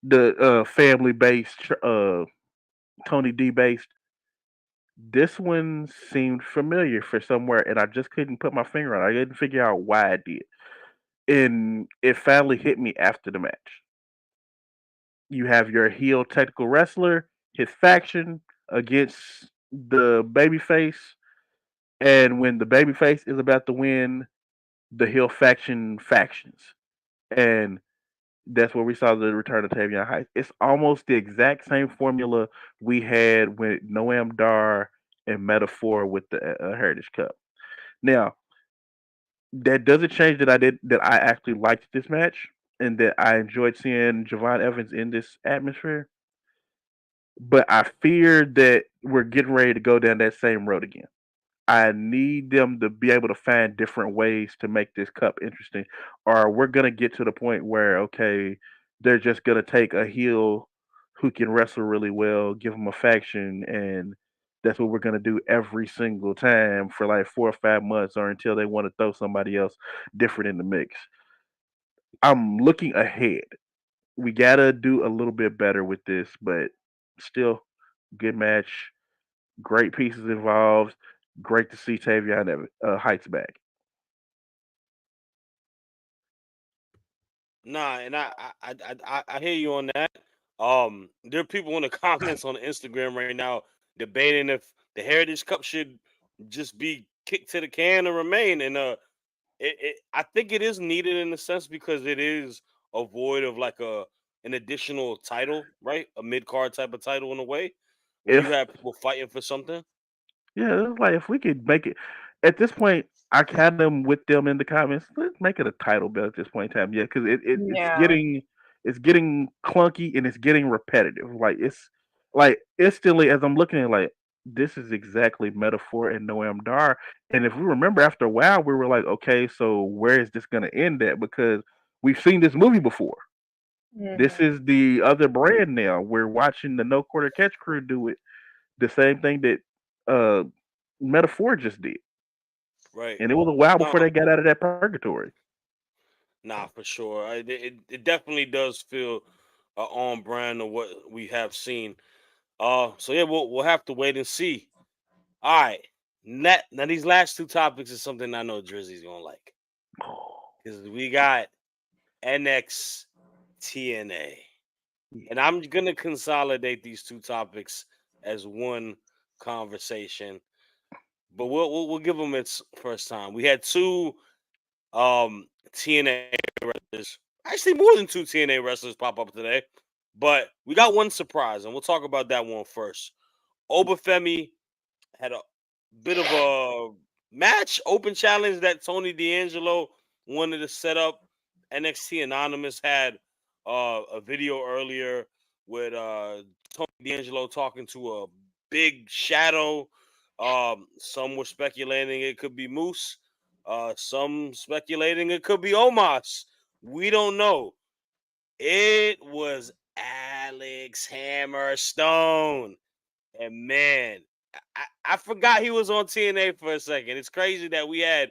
the family based, Tony D based, this one seemed familiar for somewhere, and I just couldn't put my finger on it. I didn't figure out why I did. And it finally hit me after the match. You have your heel technical wrestler, his faction against the babyface, and when the babyface is about to win, the heel faction factions. And that's where we saw the return of Tavion Heights. It's almost the exact same formula we had with Noam Dar and Metaphor with the Heritage Cup. Now, that doesn't change that I actually liked this match and that I enjoyed seeing Javon Evans in this atmosphere. But I fear that we're getting ready to go down that same road again. I need them to be able to find different ways to make this cup interesting, or we're gonna get to the point where okay, they're just gonna take a heel who can wrestle really well, give them a faction, and that's what we're gonna do every single time for like 4 or 5 months, or until they want to throw somebody else different in the mix. I'm looking ahead. We gotta do a little bit better with this, but still, good match. Great pieces involved. Great to see Tavion Heights back. Nah, and I hear you on that. There are people in the comments on Instagram right now debating if the Heritage Cup should just be kicked to the can and remain. And I think it is needed in a sense because it is a void of like an additional title, right? A mid card type of title in a way where you If have people fighting for something. Yeah, it's like if we could make it at this point, I kind of with them in the comments. Let's make it a title belt at this point in time. Yeah, because Yeah. it's getting clunky and it's getting repetitive. Like it's like instantly as I'm looking at it, like. this is exactly metaphor and Noam Dar. And if we remember, after a while, we were like, okay, so where is this going to end at? Because we've seen this movie before. This Mhm. is the other brand now. We're watching the No Quarter Catch crew do it. The same thing that uh, Metaphor just did. Right. And it was a while No, before they got out of that purgatory. nah, for sure. It definitely does feel on brand of what we have seen. So yeah, we'll have to wait and see. All right. Now these last two topics is something I know Drizzy's gonna like because we got NXTNA, and I'm gonna consolidate these two topics as one conversation. But we'll give them its first time. We had two TNA wrestlers, actually more than two TNA wrestlers pop up today, but we got one surprise, and we'll talk about that one first. Obafemi had a bit of a match open challenge that Tony D'Angelo wanted to set up. NXT Anonymous had a video earlier with Tony D'Angelo talking to a big shadow. Some were speculating it could be Moose. Some speculating it could be Omos. We don't know. It was Alex Hammerstone. And man, I forgot he was on TNA for a second. It's crazy that we had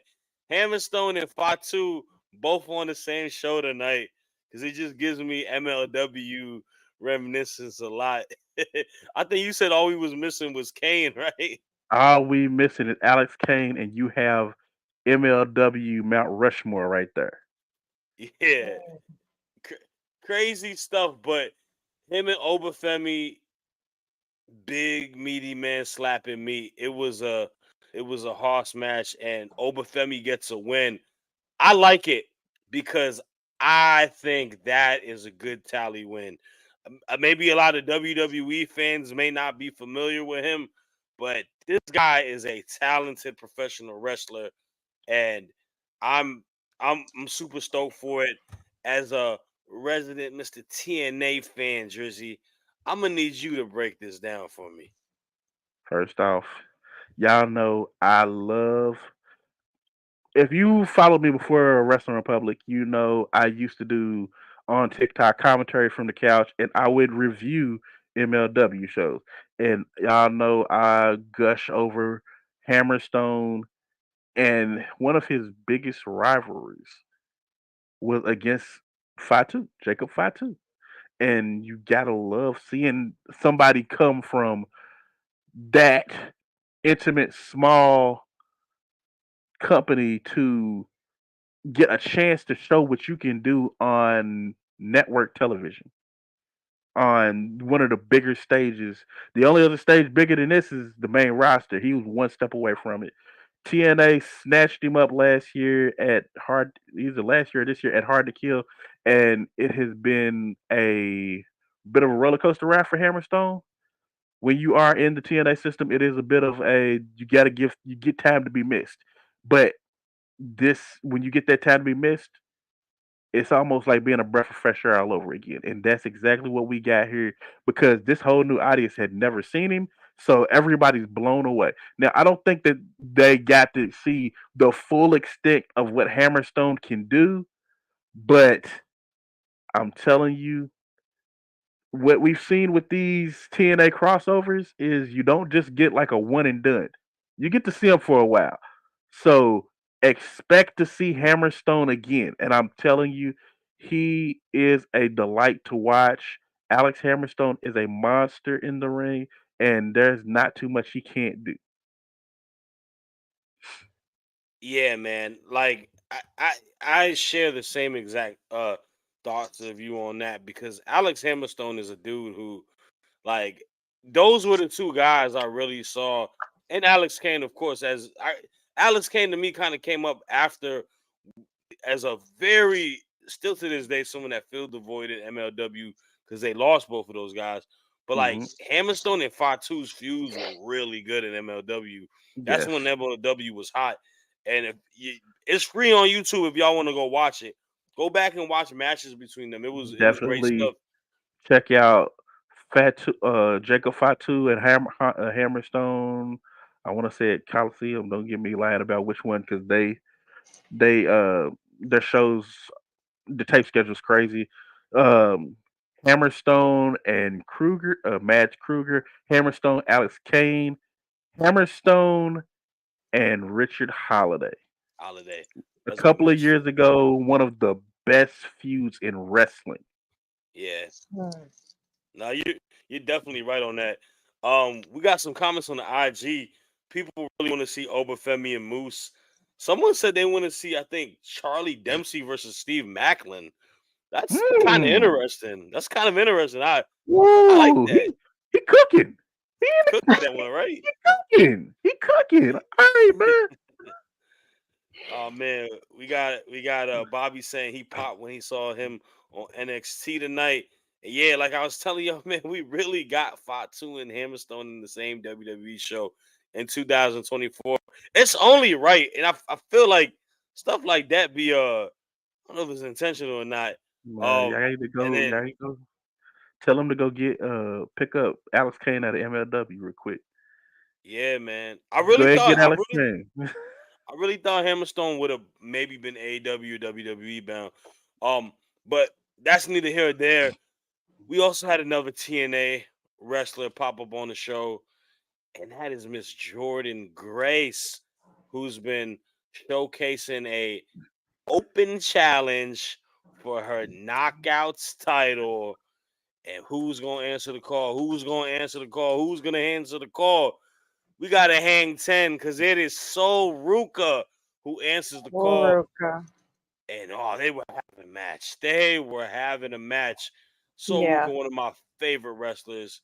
Hammerstone and Fatu both on the same show tonight because it just gives me MLW reminiscence a lot. I think you said all we was missing was Kane, right? All we missing is Alex Kane, and you have MLW Mount Rushmore right there. Yeah, Cra- crazy stuff. But him and Obafemi, big meaty man slapping meat. It was a horse match, and Obafemi gets a win. I like it because I think that is a good tally win. Maybe a lot of WWE fans may not be familiar with him, but this guy is a talented professional wrestler, and I'm I'm super stoked for it. As a resident Mr. TNA fan, Drizzy, I'm gonna need you to break this down for me. First off, y'all know I love. If you followed me before Wrestling Republic, you know I used to do on TikTok commentary from the couch, and I would review MLW shows. And y'all know I gush over Hammerstone, and one of his biggest rivalries was against Fatu, Jacob Fatu. And you gotta love seeing somebody come from that intimate, small company to get a chance to show what you can do on network television, on one of the bigger stages. The only other stage bigger than this is the main roster. He was one step away from it. TNA snatched him up last year at Hard, either last year or this year at Hard to Kill, and it has been a bit of a roller coaster ride for Hammerstone. When you are in the TNA system, it is a bit of a, you got to give, you get time to be missed. But this, when you get that time to be missed, it's almost like being a breath of fresh air all over again. And that's exactly what we got here, because this whole new audience had never seen him. So everybody's blown away. Now, I don't think that they got to see the full extent of what Hammerstone can do, but I'm telling you, what we've seen with these TNA crossovers is you don't just get like a one and done. You get to see them for a while. So expect to see Hammerstone again. And I'm telling you, he is a delight to watch. Alex Hammerstone is a monster in the ring, and there's not too much he can't do. Yeah, man. Like I share the same exact thoughts of you on that because Alex Hammerstone is a dude who, like, those were the two guys I really saw, and Alex Kane, of course. Alex Kane to me kind of came up after as a very, still to this day, someone that filled the void in MLW because they lost both of those guys. But like Hmm. Hammerstone and Fatu's feuds were really good in MLW. That's Yes, when MLW was hot. And it's free on YouTube if y'all want to go watch it. Go back and watch matches between them. It was great definitely stuff. check out Jacob Fatu and Hammerstone. I want to say at Coliseum. Don't get me lying about which one because they their shows, the tape schedule's crazy. Um, Hammerstone and Kruger, Madge Kruger, Hammerstone, Alex Kane, Hammerstone, and Richard Holiday. Holiday. A That's a good couple of match. years ago, one of the best feuds in wrestling. Yeah. Hmm. No, you're definitely right on that. We got some comments on the IG. People really want to see Obafemi and Moose. Someone said they want to see, I think, Charlie Dempsey versus Steve Macklin. That's kind of Hmm. interesting. That's kind of interesting. I like Woo! that. He cooking. He in Cook the that one, right? cooking. He cooking. All right, man. Oh man, we got Bobby saying he popped when he saw him on NXT tonight. And yeah, like I was telling y'all, man, we really got Fatu and Hammerstone in the same WWE show in 2024. It's only right, and I feel like stuff like that be I don't know if it's intentional or not. Y'all need to And go. then Y'all need to go. Tell him to go get pick up Alex Kane out of MLW real quick. yeah, man, Go ahead and get Alex Kane. I really thought Hammerstone would have maybe been AEW WWE bound. Um, but that's neither here or there. We also had another TNA wrestler pop up on the show, and that is Miss Jordan Grace, who's been showcasing a open challenge for her knockouts title. And who's gonna answer the call? Who's gonna answer the call? Who's gonna answer the call? We gotta hang 10 because it is So Ruka who answers the call. Oroka. And they were having a match. They were having a match. So Yeah. Ruka, one of my favorite wrestlers.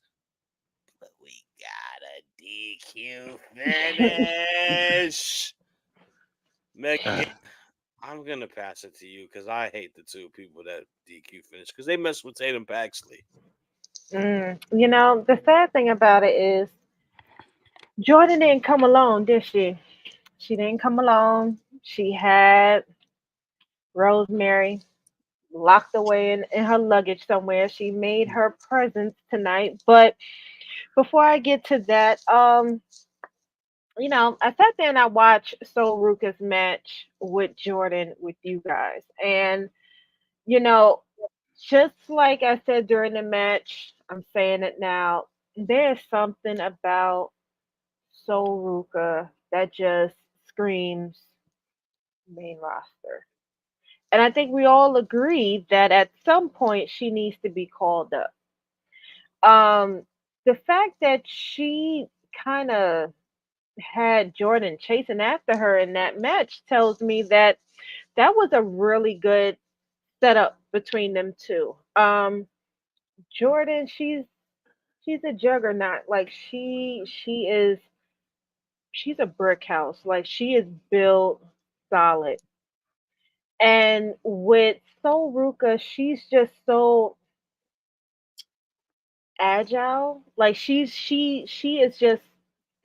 But we got a DQ finish. Megan, I'm gonna pass it to you because I hate the two people that DQ finish because they mess with Tatum Paxley. The sad thing about it is Jordan didn't come alone, did she? She didn't come alone. She had Rosemary locked away in her luggage somewhere. She made her presence tonight. But before I get to that, I sat there and I watched Sol Ruka's match with Jordan with you guys. And, you know, just like I said during the match, I'm saying it now. There's something about Sol Ruka that just screams main roster. And I think we all agree that at some point she needs to be called up. The fact that she kind of had Jordan chasing after her in that match tells me that that was a really good setup between them two. Jordan, she's a juggernaut. Like she's a brick house. Like she is built solid. And with Sol Ruka, she's just so agile. Like she is just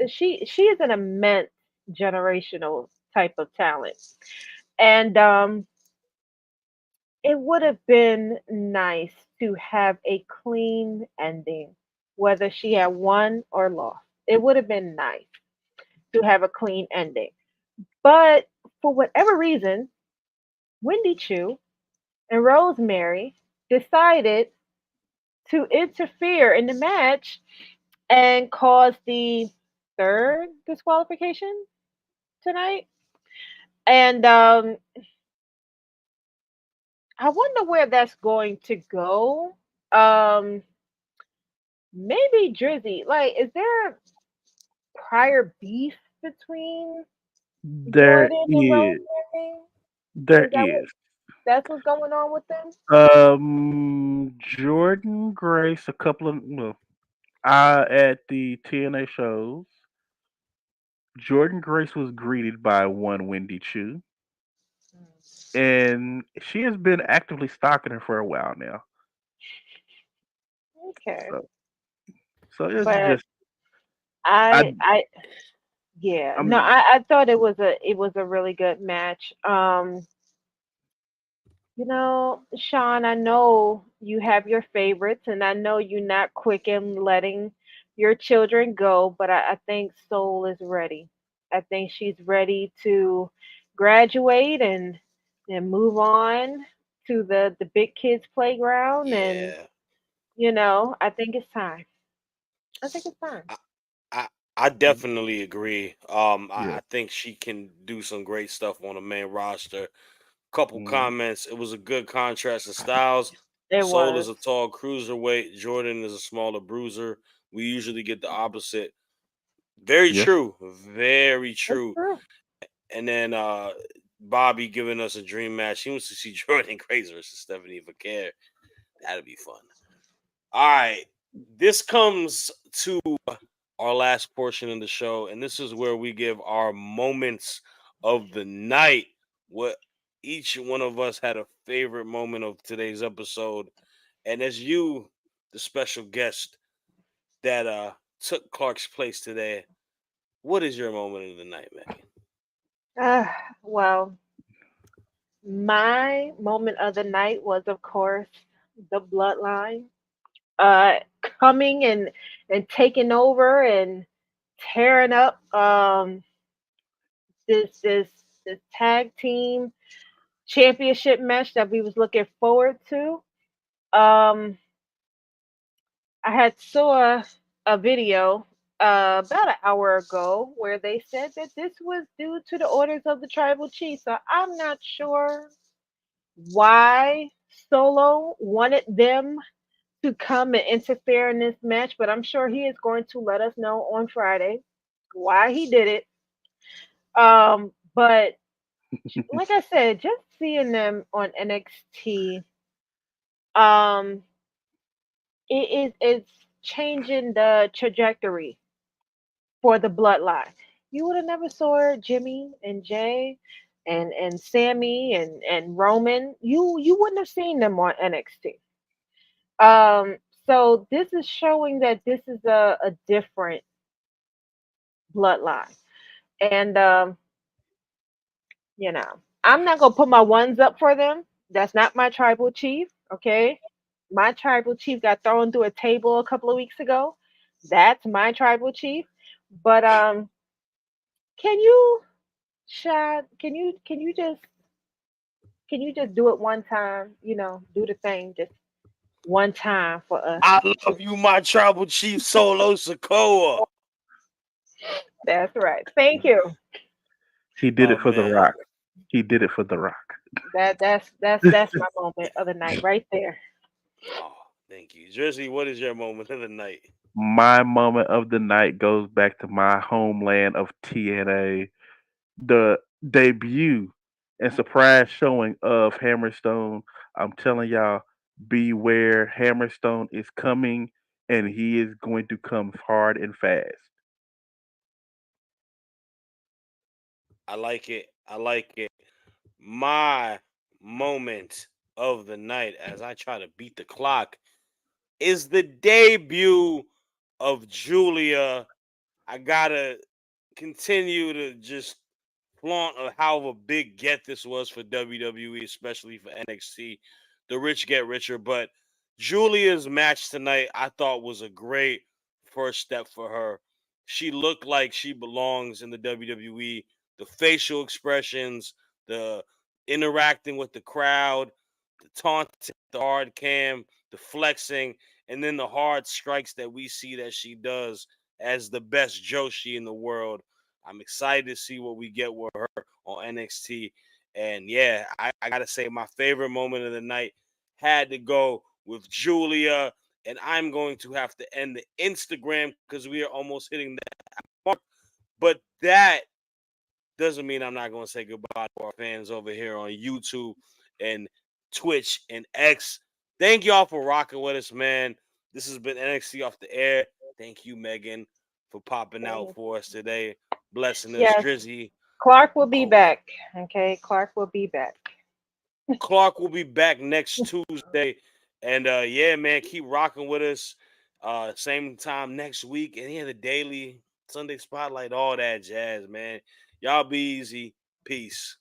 she is an immense generational type of talent. And it would have been nice to have a clean ending, whether she had won or lost. It would have been nice to have a clean ending. But for whatever reason, Wendy Chu and Rosemary decided to interfere in the match and cause the third disqualification tonight. And I wonder where that's going to go. Um, Maybe Drizzy. Like, is there prior beef between There Jordan and is. Rosemary? There Is that what is. that's what's going on with them? Jordan Grace, a couple of well, at the TNA shows, Jordan Grace was greeted by one Wendy Chu, and she has been actively stalking her for a while now. Okay, So, so it's but just, I, I yeah, I no, mean, I thought it was a really good match. Sean, I know you have your favorites, and I know you're not quick in letting your children go, but I think Soul is ready. I think she's ready to graduate and move on to the big kids playground, and Yeah. I think it's time. I think it's time. I, I I Mm, definitely agree. yeah. I think she can do some great stuff on the main roster. Couple Mm, comments. It was a good contrast of styles. It Soul was. is a tall cruiserweight. Jordan is a smaller bruiser. We usually get the opposite. Very yeah. true. Very It's true. true. And then Bobby giving us a dream match. He wants to see Jordan Grace versus Stephanie Vaquer. That'd be fun. All right. This comes to our last portion of the show, and this is where we give our moments of the night. What each one of us had a favorite moment of today's episode. And as you, the special guest that took Clark's place today, what is your moment of the night, Megan? Uh, well, my moment of the night was, of course, the bloodline uh, coming and taking over and tearing up this tag team championship match that we was looking forward to. Um, I had saw a video about an hour ago where they said that this was due to the orders of the tribal chief. So I'm not sure why Solo wanted them to come and interfere in this match, but I'm sure he is going to let us know on Friday why he did it. But like I said, just seeing them on NXT, um, it's changing the trajectory for the bloodline. You would have never saw Jimmy and Jay and Sammy and Roman. You wouldn't have seen them on NXT. Um, so this is showing that this is a different bloodline. And you know, I'm not gonna put my ones up for them. That's not my tribal chief, okay? My tribal chief got thrown through a table a couple of weeks ago. That's my tribal chief. But can you, Shad, can you just do it one time? Do the thing just one time for us. I love you, my tribal chief Solo Sokoa. That's right. Thank you. He did Oh it for The man. Rock. He did it for The Rock. That's my moment of the night right there. Oh, thank you. Jersey, what is your moment of the night? My moment of the night goes back to my homeland of TNA. The debut and surprise showing of Hammerstone. I'm telling y'all, beware. Hammerstone is coming and he is going to come hard and fast. I like it. I like it. My moment of the night as I try to beat the clock is the debut of Julia. I gotta continue to just flaunt of how of a big get this was for WWE, especially for NXT. The rich get richer, but Julia's match tonight I thought was a great first step for her. She looked like she belongs in the WWE. The facial expressions, the interacting with the crowd, the taunting, the hard cam, the flexing, and then the hard strikes that we see that she does as the best Joshi in the world. I'm excited to see what we get with her on NXT. And yeah, I gotta say my favorite moment of the night had to go with Julia. And I'm going to have to end the Instagram because we are almost hitting that mark. But that doesn't mean I'm not going to say goodbye to our fans over here on YouTube and Twitch and X. Thank y'all for rocking with us, man. This has been NXT off the air. Thank you, Megan, for popping out for us today, blessing us. Yes, Drizzy, Clark will be always. back. Okay, Clark will be back. Clark will be back next Tuesday. And yeah, man, keep rocking with us. Same time next week. And yeah, the daily Sunday spotlight, all that jazz, man. Y'all be easy. Peace.